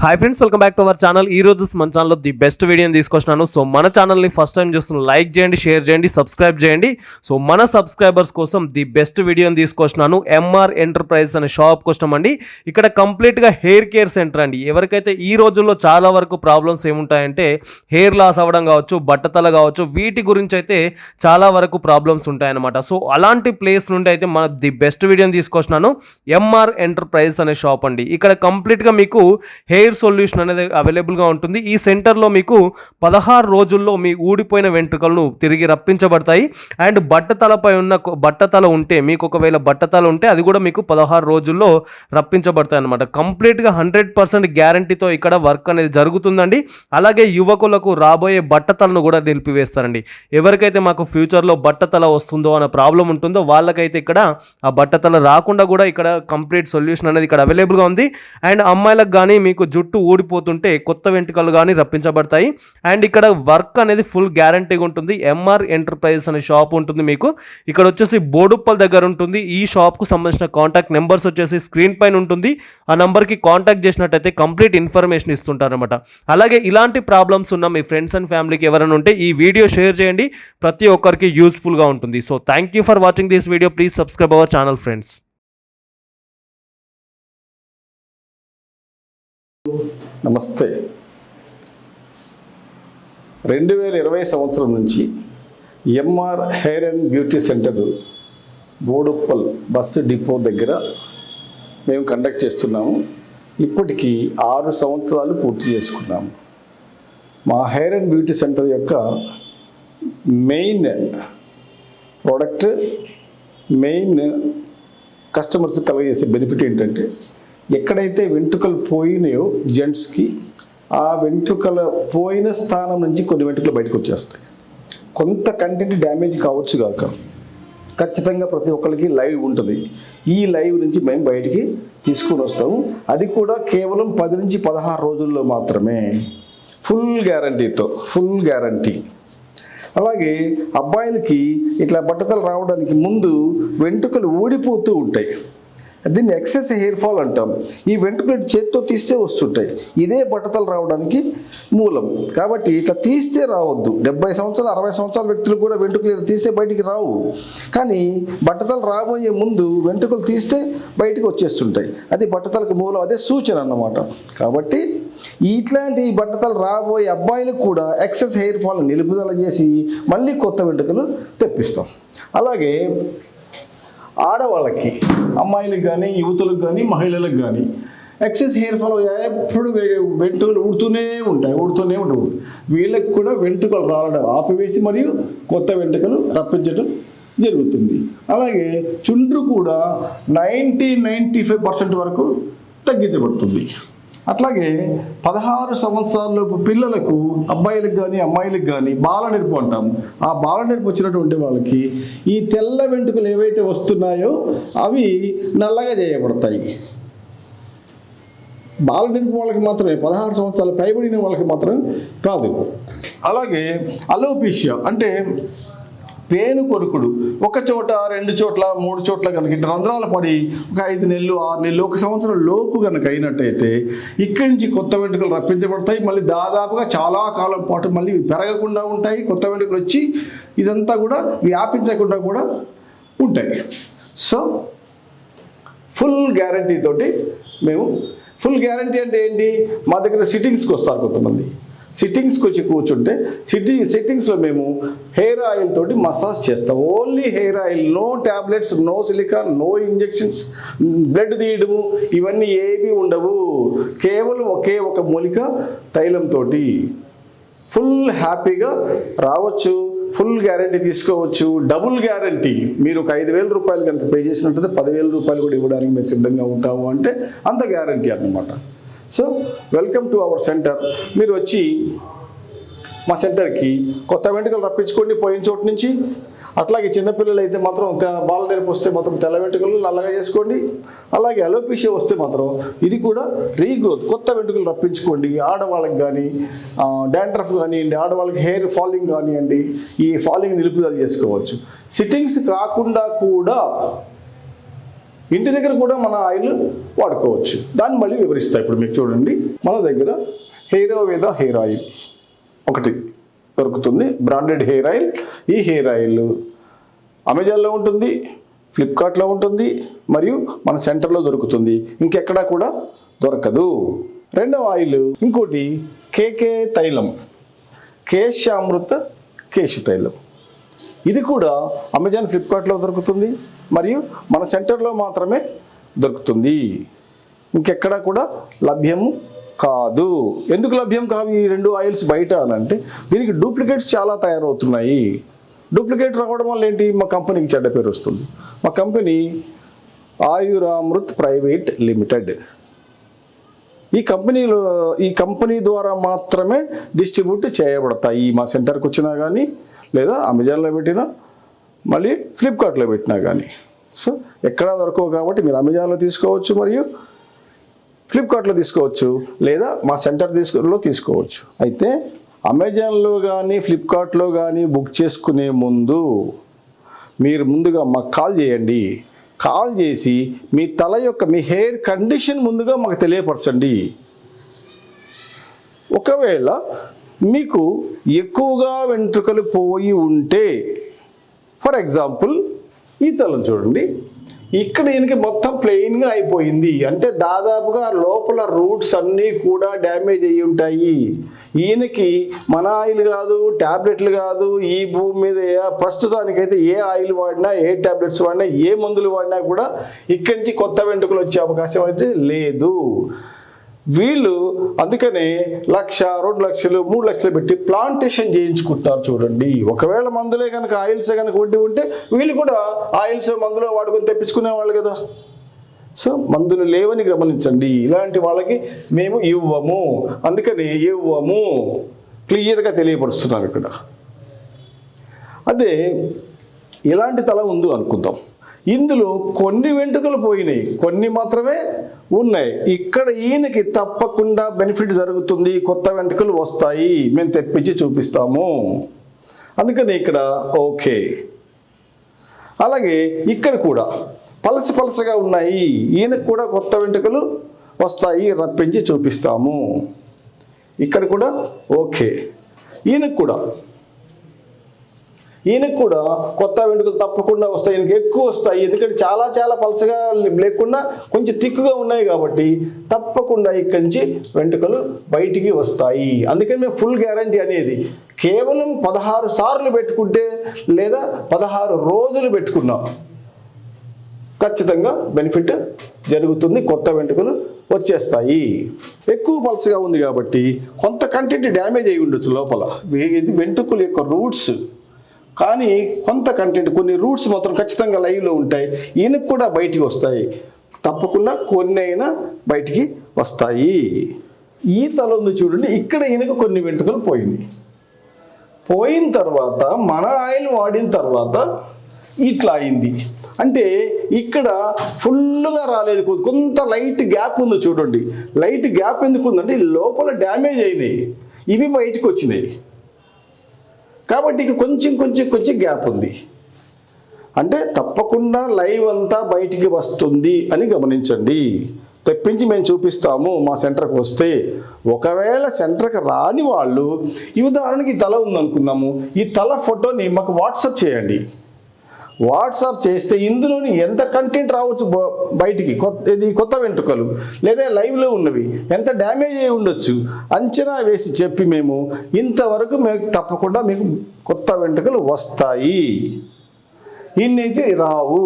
Hi friends, welcome back to our channel. ఈ రోజు మన ఛానల్లో ది బెస్ట్ వీడియోని తీసుకొచ్చినాను. సో మన ఛానల్ని ఫస్ట్ టైం చూస్తున్న లైక్ చేయండి, షేర్ చేయండి, సబ్స్క్రైబ్ చేయండి. సో మన సబ్స్క్రైబర్స్ కోసం ది బెస్ట్ వీడియోని తీసుకొచ్చినాను. ఎంఆర్ ఎంటర్ప్రైజెస్ అనే షాప్ కోసం అండి. ఇక్కడ కంప్లీట్గా హెయిర్ కేర్ సెంటర్ అండి. ఎవరికైతే ఈ రోజుల్లో చాలా వరకు ప్రాబ్లమ్స్ ఏముంటాయంటే హెయిర్ లాస్ అవ్వడం కావచ్చు, బట్టతల కావచ్చు, వీటి గురించి అయితే చాలా వరకు ప్రాబ్లమ్స్ ఉంటాయన్నమాట. సో అలాంటి ప్లేస్ నుండి అయితే మన ది బెస్ట్ వీడియోని తీసుకొచ్చినాను. ఎంఆర్ ఎంటర్ప్రైజెస్ అనే షాప్ అండి. ఇక్కడ కంప్లీట్గా మీకు హెయిర్ సొల్యూషన్ అనేది అవైలబుల్గా ఉంటుంది. ఈ సెంటర్లో మీకు 16 రోజుల్లో మీ ఊడిపోయిన వెంట్రుకలను తిరిగి రప్పించబడతాయి. అండ్ బట్టతల ఉంటే మీకు ఒకవేళ బట్టతల ఉంటే అది కూడా మీకు 16 రోజుల్లో రప్పించబడతాయి అన్నమాట. కంప్లీట్గా 100% గ్యారంటీతో ఇక్కడ వర్క్ అనేది జరుగుతుందండి. అలాగే యువకులకు రాబోయే బట్టతలను కూడా నిలిపివేస్తారండి. ఎవరికైతే మాకు ఫ్యూచర్లో బట్టతల వస్తుందో అనే ప్రాబ్లం ఉంటుందో వాళ్ళకైతే ఇక్కడ ఆ బట్టతల రాకుండా కూడా ఇక్కడ కంప్లీట్ సొల్యూషన్ అనేది ఇక్కడ అవైలబుల్గా ఉంది. అండ్ అమ్మాయిలకు కానీ మీకు జుట్టు ఊడిపోతుంటే కొత్త వెంట్రుకలు కానీ రప్పించబడతాయి. అండ్ ఇక్కడ వర్క్ అనేది ఫుల్ గ్యారంటీగా ఉంటుంది. ఎంఆర్ ఎంటర్ప్రైజెస్ అనే షాప్ ఉంటుంది మీకు. ఇక్కడ వచ్చేసి బోడుప్పల్ దగ్గర ఉంటుంది. ఈ షాప్కు సంబంధించిన కాంటాక్ట్ నెంబర్స్ వచ్చేసి స్క్రీన్ పైన ఉంటుంది. ఆ నెంబర్కి కాంటాక్ట్ చేసినట్టయితే కంప్లీట్ ఇన్ఫర్మేషన్ ఇస్తుంటారనమాట. అలాగే ఇలాంటి ప్రాబ్లమ్స్ ఉన్న మీ ఫ్రెండ్స్ అండ్ ఫ్యామిలీకి ఎవరైనా ఉంటే ఈ వీడియో షేర్ చేయండి. ప్రతి ఒక్కరికి యూస్ఫుల్గా ఉంటుంది. So thank you for watching this video. Please subscribe our channel friends. నమస్తే. 2020 సంవత్సరం నుంచి MR hair and beauty centre Boduppal bus depot దగ్గర మేము కండక్ట్ చేస్తున్నాము. ఇప్పటికీ 6 సంవత్సరాలు పూర్తి చేసుకున్నాము. మా హెయిర్ అండ్ బ్యూటీ సెంటర్ యొక్క మెయిన్ ప్రోడక్ట్, మెయిన్ కస్టమర్స్ కలిగజేసే బెనిఫిట్ ఏంటంటే ఎక్కడైతే వెంట్రుకలు పోయినాయో జెంట్స్కి ఆ వెంట్రుకల పోయిన స్థానం నుంచి కొన్ని వెంట్రుకలు బయటకు వచ్చేస్తాయి. కొంత కంటెంట్ డ్యామేజ్ కావచ్చు కాక ఖచ్చితంగా ప్రతి ఒక్కరికి లైవ్ ఉంటుంది. ఈ లైవ్ నుంచి మేము బయటికి తీసుకుని వస్తాము. అది కూడా కేవలం 10 నుంచి 16 రోజుల్లో మాత్రమే, ఫుల్ గ్యారంటీ. అలాగే అబ్బాయిలకి ఇట్లా బట్టతలు రావడానికి ముందు వెంట్రుకలు ఊడిపోతూ ఉంటాయి. దీన్ని ఎక్సెస్ హెయిర్ ఫాల్ అంటాం. ఈ వెంట్రుకలు చేత్తో తీస్తే వస్తుంటాయి. ఇదే బట్టతలు రావడానికి మూలం. కాబట్టి ఇట్లా తీస్తే రావద్దు. 70 సంవత్సరాలు 60 సంవత్సరాల వ్యక్తులు కూడా వెంట్రుకలు తీస్తే బయటికి రావు. కానీ బట్టతలు రాబోయే ముందు వెంట్రుకలు తీస్తే బయటికి వచ్చేస్తుంటాయి. అది బట్టతలకు మూలం, అదే సూచన అన్నమాట. కాబట్టి ఇట్లాంటి బట్టతలు రాబోయే అబ్బాయిలకు కూడా ఎక్సెస్ హెయిర్ ఫాల్ నిలుపుదల చేసి మళ్ళీ కొత్త వెంట్రుకలు తెప్పిస్తాం. అలాగే ఆడవాళ్ళకి, అమ్మాయిలకు కానీ, యువతులకు కానీ, మహిళలకు కానీ ఎక్సెస్ హెయిర్ ఫాల్ ఎప్పుడు వెంట్రుకలు ఊడుతూనే ఉంటాయి. వీళ్ళకి కూడా వెంట్రుకలు రావడం ఆపివేసి మరియు కొత్త వెంట్రుకలు రప్పించడం జరుగుతుంది. అలాగే చుండ్రు కూడా 90-95% వరకు తగ్గించబడుతుంది. అట్లాగే 16 సంవత్సరాలలోపు పిల్లలకు, అబ్బాయిలకు కానీ అమ్మాయిలకు కానీ బాలనెరుపు అంటాము. ఆ బాలనెరుపు వచ్చినటువంటి వాళ్ళకి ఈ తెల్ల వెంట్రుకలు ఏవైతే వస్తున్నాయో అవి నల్లగా చేయబడతాయి. బాలనెరుపు వాళ్ళకి మాత్రమే, 16 సంవత్సరాలు పైబడిన వాళ్ళకి మాత్రం కాదు. అలాగే అలోపీషియా అంటే పేను కొరుకుడు, 1 చోట 2 చోట్ల 3 చోట్ల కనుక ఇట్లా రంధ్రాలు పడి ఒక 5 నెలలు 6 నెలలు 1 సంవత్సరం లోపు కనుక అయినట్టయితే ఇక్కడి నుంచి కొత్త వెంట్రుకలు రప్పించబడతాయి. మళ్ళీ దాదాపుగా చాలా కాలం పాటు మళ్ళీ పెరగకుండా ఉంటాయి. కొత్త వెంట్రుకలు వచ్చి ఇదంతా కూడా వ్యాపించకుండా కూడా ఉంటాయి. సో ఫుల్ గ్యారంటీ తోటి మేము, ఫుల్ గ్యారంటీ అంటే ఏంటి, మా దగ్గర సిట్టింగ్స్కి వస్తారు కొంతమంది. సిట్టింగ్స్కి వచ్చి కూర్చుంటే సిట్టింగ్స్లో మేము హెయిర్ ఆయిల్ తోటి మసాజ్ చేస్తాం. Only hair oil, no tablets, no silicone, no injections, blood తీయడము ఇవన్నీ ఏవి ఉండవు. కేవలం ఒకే ఒక మూలిక తైలంతో ఫుల్ హ్యాపీగా రావచ్చు. ఫుల్ గ్యారంటీ తీసుకోవచ్చు. Double guarantee. మీరు ఒక 5,000 రూపాయలు కనుక పే చేసినట్లయితే 10,000 రూపాయలు కూడా ఇవ్వడానికి మేము సిద్ధంగా ఉంటాము అంటే అంత గ్యారంటీ అన్నమాట. So welcome to hour centre. మీరు వచ్చి మా సెంటర్కి కొత్త వెంట్రుకలు రప్పించుకోండి పోయిన చోటు నుంచి. అట్లాగే చిన్నపిల్లలు అయితే మాత్రం బాలనెరుపు వస్తే మాత్రం తెల్ల వెంట్రుకలు నల్లగా చేసుకోండి. అలాగే అలోపీషియా వస్తే మాత్రం ఇది కూడా రీగ్రోత్, కొత్త వెంట్రుకలు రప్పించుకోండి. ఆడవాళ్ళకి కానీ డాండ్రఫ్ కానివ్వండి, ఆడవాళ్ళకి హెయిర్ ఫాలింగ్ కానివ్వండి, ఈ ఫాలింగ్ నిలుపుదల చేసుకోవచ్చు. సిట్టింగ్స్ కాకుండా కూడా ఇంటి దగ్గర కూడా మన ఆయిల్ వాడుకోవచ్చు. దాన్ని మళ్ళీ వివరిస్తా. ఇప్పుడు మీకు చూడండి, మన దగ్గర హెయిరోవేద హెయిర్ ఆయిల్ ఒకటి దొరుకుతుంది, బ్రాండెడ్ హెయిర్ ఆయిల్. ఈ హెయిర్ ఆయిల్ అమెజాన్లో ఉంటుంది, ఫ్లిప్కార్ట్లో ఉంటుంది, మరియు మన సెంటర్లో దొరుకుతుంది. ఇంకెక్కడా కూడా దొరకదు. రెండవ ఆయిల్ ఇంకోటి కేకే తైలం, కేశామృత కేశ తైలం. ఇది కూడా అమెజాన్, ఫ్లిప్కార్ట్లో దొరుకుతుంది, మరియు మన సెంటర్లో మాత్రమే దొరుకుతుంది. ఇంకెక్కడా కూడా లభ్యము కాదు. ఎందుకు లభ్యం కావు ఈ రెండు ఆయిల్స్ బయట అని అంటే, దీనికి డూప్లికేట్స్ చాలా తయారవుతున్నాయి. డూప్లికేట్ రావడం వల్ల ఏంటి, మా కంపెనీకి చెడ్డ పేరు వస్తుంది. మా కంపెనీ ఆయురామృత్ ప్రైవేట్ లిమిటెడ్. ఈ కంపెనీ ద్వారా మాత్రమే డిస్ట్రిబ్యూట్ చేయబడతాయి. మా సెంటర్కి వచ్చినా కానీ, లేదా అమెజాన్లో పెట్టినా, మళ్ళీ ఫ్లిప్కార్ట్లో పెట్టినా కానీ. సో ఎక్కడా దొరకవు కాబట్టి మీరు అమెజాన్లో తీసుకోవచ్చు, మరియు ఫ్లిప్కార్ట్లో తీసుకోవచ్చు, లేదా మా సెంటర్లో తీసుకోవచ్చు. అయితే అమెజాన్లో కానీ ఫ్లిప్కార్ట్లో కానీ బుక్ చేసుకునే ముందు మీరు ముందుగా మాకు కాల్ చేయండి. కాల్ చేసి మీ తల యొక్క మీ హెయిర్ కండిషన్ ముందుగా మాకు తెలియపరచండి. ఒకవేళ మీకు ఎక్కువగా వెంట్రుకలు పోయి ఉంటే, ఫర్ ఎగ్జాంపుల్ ఈ తలను చూడండి, ఇక్కడ ఈయనకి మొత్తం ప్లెయిన్గా అయిపోయింది అంటే దాదాపుగా లోపల రూట్స్ అన్నీ కూడా డ్యామేజ్ అయ్యి ఉంటాయి. ఈయనకి మన ఆయిల్ కాదు, ట్యాబ్లెట్లు కాదు, ఈ భూమి మీద ప్రస్తుతానికైతే ఏ ఆయిల్ వాడినా, ఏ ట్యాబ్లెట్స్ వాడినా, ఏ మందులు వాడినా కూడా ఇక్కడి నుంచి కొత్త వెంట్రుకలు వచ్చే అవకాశం అయితే లేదు. వీళ్ళు అందుకనే 1,00,000, 2,00,000, 3,00,000 పెట్టి ప్లాంటేషన్ చేయించుకుంటారు చూడండి. ఒకవేళ మందులే కనుక, ఆయిల్సే కనుక ఉంటే వీళ్ళు కూడా ఆయిల్స్ మందులో వాడుకొని తెప్పించుకునే వాళ్ళు కదా. సో మందులు లేవని గమనించండి. ఇలాంటి వాళ్ళకి మేము ఇవ్వము, అందుకని ఇవ్వము, క్లియర్గా తెలియపరుస్తున్నాం ఇక్కడ. అదే ఇలాంటి తల ఉంది అనుకుందాం, ఇందులో కొన్ని వెంట్రుకలు పోయినాయి, కొన్ని మాత్రమే ఉన్నాయి. ఇక్కడ ఈయనకి తప్పకుండా బెనిఫిట్ జరుగుతుంది, కొత్త వెంట్రుకలు వస్తాయి, మేము తెప్పించి చూపిస్తాము. అందుకని ఇక్కడ ఓకే. అలాగే ఇక్కడ కూడా పలసగా ఉన్నాయి, ఈయనకు కూడా కొత్త వెంట్రుకలు వస్తాయి, రప్పించి చూపిస్తాము. ఇక్కడ కూడా ఓకే. ఈయనకు కూడా కొత్త వెంట్రుకలు తప్పకుండా వస్తాయి, ఈయనకి ఎక్కువ వస్తాయి. ఎందుకంటే చాలా పలసగా లేకుండా కొంచెం తిక్కుగా ఉన్నాయి కాబట్టి తప్పకుండా ఇక్కడి నుంచి వెంట్రుకలు బయటికి వస్తాయి. అందుకని మేము ఫుల్ గ్యారంటీ అనేది కేవలం 16 సార్లు పెట్టుకుంటే, లేదా 16 రోజులు పెట్టుకున్నాం, ఖచ్చితంగా బెనిఫిట్ జరుగుతుంది, కొత్త వెంట్రుకలు వచ్చేస్తాయి. ఎక్కువ పల్సగా ఉంది కాబట్టి కొంత కంటెంట్ డ్యామేజ్ అయి ఉండొచ్చు లోపల, ఇది వెంట్రుకల యొక్క రూట్స్. కానీ కొంత కంటెంట్, కొన్ని రూట్స్ మాత్రం ఖచ్చితంగా లైవ్లో ఉంటాయి, ఈయనకు కూడా బయటికి వస్తాయి. తప్పకుండా కొన్ని అయినా బయటికి వస్తాయి. ఈ తల ఉంది చూడండి, ఇక్కడ ఈయనకు కొన్ని వెంట్రుకలు పోయిన తర్వాత మన ఆయిల్ వాడిన తర్వాత ఇట్లా అయింది. అంటే ఇక్కడ ఫుల్గా రాలేదు, కొంత లైట్ గ్యాప్ ఉంది చూడండి. లైట్ గ్యాప్ ఎందుకు ఉందంటే లోపల డ్యామేజ్ అయినాయి, ఇవి బయటకు వచ్చినాయి కాబట్టి ఇక్కడ కొంచెం గ్యాప్ ఉంది. అంటే తప్పకుండా లైవ్ అంతా బయటికి వస్తుంది అని గమనించండి. తెప్పించి మేము చూపిస్తాము మా సెంటర్కి వస్తే. ఒకవేళ సెంటర్కి రాని వాళ్ళు, ఈ ఉదాహరణకి ఈ తల ఉందనుకుందాము, ఈ తల ఫోటోని మాకు వాట్సాప్ చేయండి. వాట్సాప్ చేస్తే ఇందులోని ఎంత కంటెంట్ రావచ్చు బయటికి, కొత్త వెంట్రుకలు లేదా లైవ్లో ఉన్నవి ఎంత డ్యామేజ్ అయి ఉండొచ్చు అంచనా వేసి చెప్పి మేము ఇంతవరకు తప్పకుండా మీకు కొత్త వెంట్రుకలు వస్తాయి, ఇన్నైతే రావు,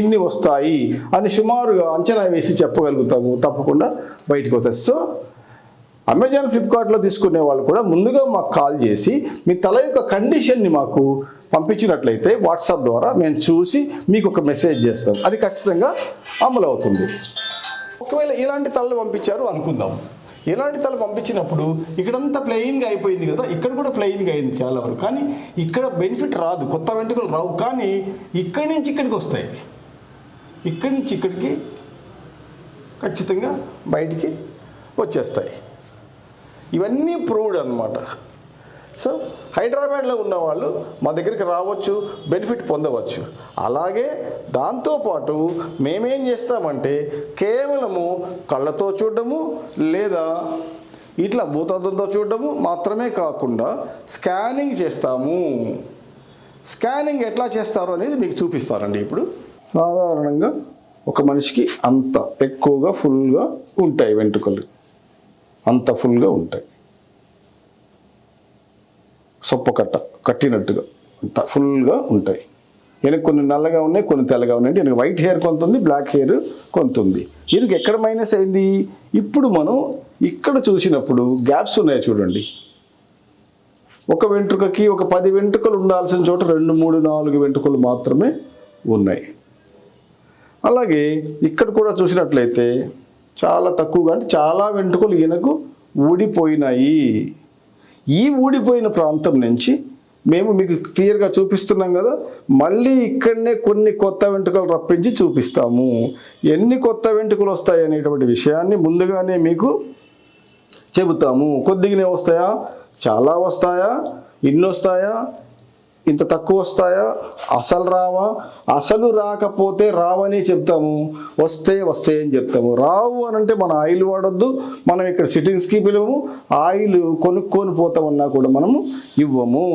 ఇన్ని వస్తాయి అని సుమారుగా అంచనా వేసి చెప్పగలుగుతాము. తప్పకుండా బయటకు వస్తాయి. సో అమెజాన్, ఫ్లిప్కార్ట్లో తీసుకునే వాళ్ళు కూడా ముందుగా మాకు కాల్ చేసి మీ తల యొక్క కండిషన్ని మాకు పంపించినట్లయితే వాట్సాప్ ద్వారా మేము చూసి మీకు ఒక మెసేజ్ చేస్తాం, అది ఖచ్చితంగా అమలు అవుతుంది. ఒకవేళ ఇలాంటి తలలు పంపించారు అనుకుందాం, ఇలాంటి తల పంపించినప్పుడు ఇక్కడంతా ప్లెయిన్గా అయిపోయింది కదా, ఇక్కడ కూడా ప్లెయిన్గా అయింది చాలా వరకు, కానీ ఇక్కడ బెనిఫిట్ రాదు, కొత్త వెంట్రుకలు రావు. కానీ ఇక్కడి నుంచి ఇక్కడికి వస్తాయి, ఇక్కడి నుంచి ఇక్కడికి ఖచ్చితంగా బయటికి వచ్చేస్తాయి. ఇవన్నీ ప్రూవ్డ్ అన్నమాట. సో హైదరాబాద్లో ఉన్న వాళ్ళు మా దగ్గరికి రావచ్చు, బెనిఫిట్ పొందవచ్చు. అలాగే దాంతోపాటు మేమేం చేస్తామంటే కేవలము కళ్ళతో చూడడము లేదా ఇట్లా భూతద్దంతో చూడడము మాత్రమే కాకుండా స్కానింగ్ చేస్తాము. స్కానింగ్ ఎట్లా చేస్తారు అనేది మీకు చూపిస్తారండి. ఇప్పుడు సాధారణంగా ఒక మనిషికి అంత ఎక్కువగా ఫుల్గా ఉంటాయి వెంట్రుకలు, అంత ఫుల్గా ఉంటాయి, సొప్పకట్ట కట్టినట్టుగా అంత ఫుల్గా ఉంటాయి. ఈయనకు కొన్ని నల్లగా ఉన్నాయి, కొన్ని తెల్లగా ఉన్నాయి. ఈయనకు వైట్ హెయిర్ కొంత ఉంది, బ్లాక్ హెయిర్ కొంత ఉంది. ఈయనకి ఎక్కడ మైనస్ అయింది? ఇప్పుడు మనం ఇక్కడ చూసినప్పుడు గ్యాప్స్ ఉన్నాయి చూడండి. ఒక వెంట్రుకకి ఒక 10 వెంట్రుకలు ఉండాల్సిన చోట 2, 3, 4 వెంట్రుకలు మాత్రమే ఉన్నాయి. అలాగే ఇక్కడ కూడా చూసినట్లయితే చాలా తక్కువగా, అంటే చాలా వెంట్రుకలు ఈయనకు ఊడిపోయినాయి. ఈ ఊడిపోయిన ప్రాంతం నుంచి మేము మీకు క్లియర్గా చూపిస్తున్నాం కదా, మళ్ళీ ఇక్కడనే కొన్ని కొత్త వెంట్రుకలు రప్పించి చూపిస్తాము. ఎన్ని కొత్త వెంట్రుకలు వస్తాయి అనేటువంటి విషయాన్ని ముందుగానే మీకు చెబుతాము. కొద్దిగానే వస్తాయా, చాలా వస్తాయా, ఇన్ని వస్తాయా, ఇంత తక్కువ వస్తాయా, అసలు రావా? అసలు రాకపోతే రావని చెప్తాము, వస్తే అని చెప్తాము. రావు అని అంటే మన ఆయిల్ వాడొద్దు, మనం ఇక్కడ సిట్టింగ్స్కి పిలువము, ఆయిల్ కొనుక్కొని పోతామన్నా కూడా మనము ఇవ్వము.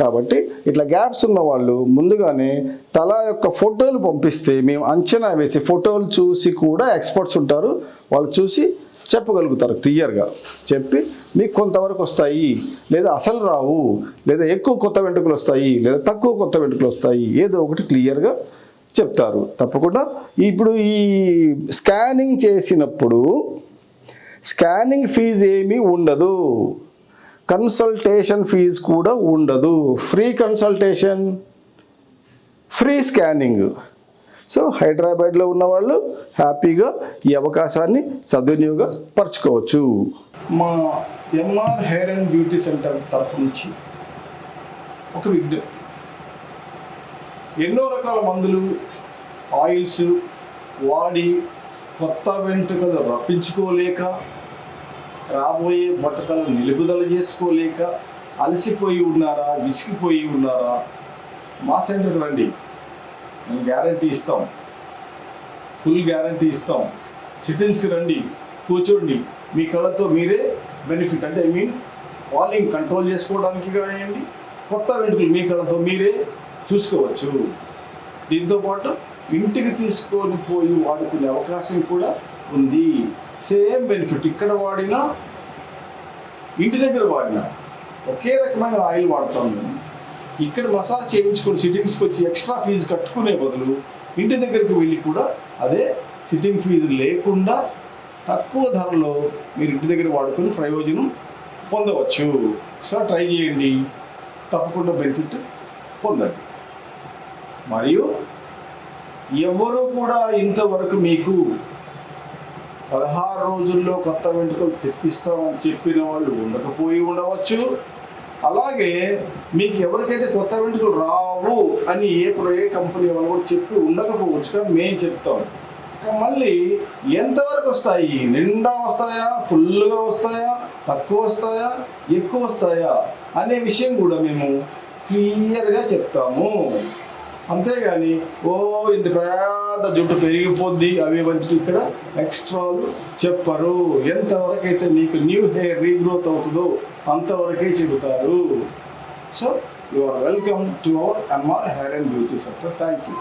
కాబట్టి ఇట్లా గ్యాప్స్ ఉన్న వాళ్ళు ముందుగానే తల యొక్క ఫోటోలు పంపిస్తే మేము అంచనా వేసి, ఫోటోలు చూసి కూడా ఎక్స్పర్ట్స్ ఉంటారు, వాళ్ళు చూసి చెప్పగలుగుతారు. క్లియర్గా చెప్పి మీకు కొంతవరకు వస్తాయి, లేదా అసలు రావు, లేదా ఎక్కువ కొత్త వెంట్రుకలు వస్తాయి, లేదా తక్కువ కొత్త వెంట్రుకలు వస్తాయి, ఏదో ఒకటి క్లియర్గా చెప్తారు. తప్పకుండా ఇప్పుడు ఈ స్కానింగ్ చేసినప్పుడు స్కానింగ్ ఫీజు ఏమీ ఉండదు, కన్సల్టేషన్ ఫీజు కూడా ఉండదు. Free consultation, free scanning. So హైదరాబాద్లో ఉన్నవాళ్ళు హ్యాపీగా ఈ అవకాశాన్ని సద్వినియోగపరచుకోవచ్చు. మా MR hair and beauty centre తరఫు నుంచి ఒక విజ్ఞప్తి. ఎన్నో రకాల మందులు, ఆయిల్స్ వాడి కొత్త వెంట్రుకలు రప్పించుకోలేక, రాబోయే బట్టకలు నిలుపుదల చేసుకోలేక అలసిపోయి ఉన్నారా, విసిగిపోయి ఉన్నారా? మా సెంటర్కి రండి, మేము గ్యారంటీ ఇస్తాం, ఫుల్ గ్యారంటీ ఇస్తాం. సిట్టింగ్స్కి రండి, కూర్చోండి, మీ కళ్ళతో మీరే బెనిఫిట్, అంటే వాల్యూమ్ కంట్రోల్ చేసుకోవడానికి కానివ్వండి, కొత్త వెంట్రుకలు మీ కళ్ళతో మీరే చూసుకోవచ్చు. దీంతోపాటు ఇంటికి తీసుకొని పోయి వాడుకునే అవకాశం కూడా ఉంది. సేమ్ బెనిఫిట్, ఇక్కడ వాడినా ఇంటి దగ్గర వాడినా ఒకే రకమైన ఆయిల్ వాడతాం మేము. ఇక్కడ మసాజ్ చేయించుకొని సిట్టింగ్స్కి వచ్చి ఎక్స్ట్రా ఫీజు కట్టుకునే బదులు ఇంటి దగ్గరికి వెళ్ళి కూడా అదే సిట్టింగ్ ఫీజు లేకుండా తక్కువ ధరలో మీరు ఇంటి దగ్గర వాడుకొని ప్రయోజనం పొందవచ్చు. ఒకసారి ట్రై చేయండి, తప్పకుండా బెనిఫిట్ పొందండి. మరియు ఎవరు కూడా ఇంతవరకు మీకు 16 రోజుల్లో కొత్త వెంట్రుకలు తెప్పిస్తామని చెప్పిన వాళ్ళు ఉండకపోయి ఉండవచ్చు. అలాగే మీకు ఎవరికైతే కొత్త వెంట్రుకలు రావు అని ఏ కంపెనీ వాళ్ళు కూడా చెప్పి ఉండకపోవచ్చు, కానీ మేము చెప్తాం. మళ్ళీ ఎంతవరకు వస్తాయి, నిండా వస్తాయా, ఫుల్గా వస్తాయా, తక్కువ వస్తాయా, ఎక్కువ వస్తాయా అనే విషయం కూడా మేము క్లియర్గా చెప్తాము. అంతేగాని ఇంత పెద్ద జుట్టు పెరిగిపోద్ది అవి వంటి ఇక్కడ ఎక్స్ట్రాలు చెప్పరు. ఎంతవరకు అయితే నీకు న్యూ హెయిర్ రీగ్రోత్ అవుతుందో అంతవరకే చెబుతారు. So you are welcome to our MR hair and beauty centre. Thank you.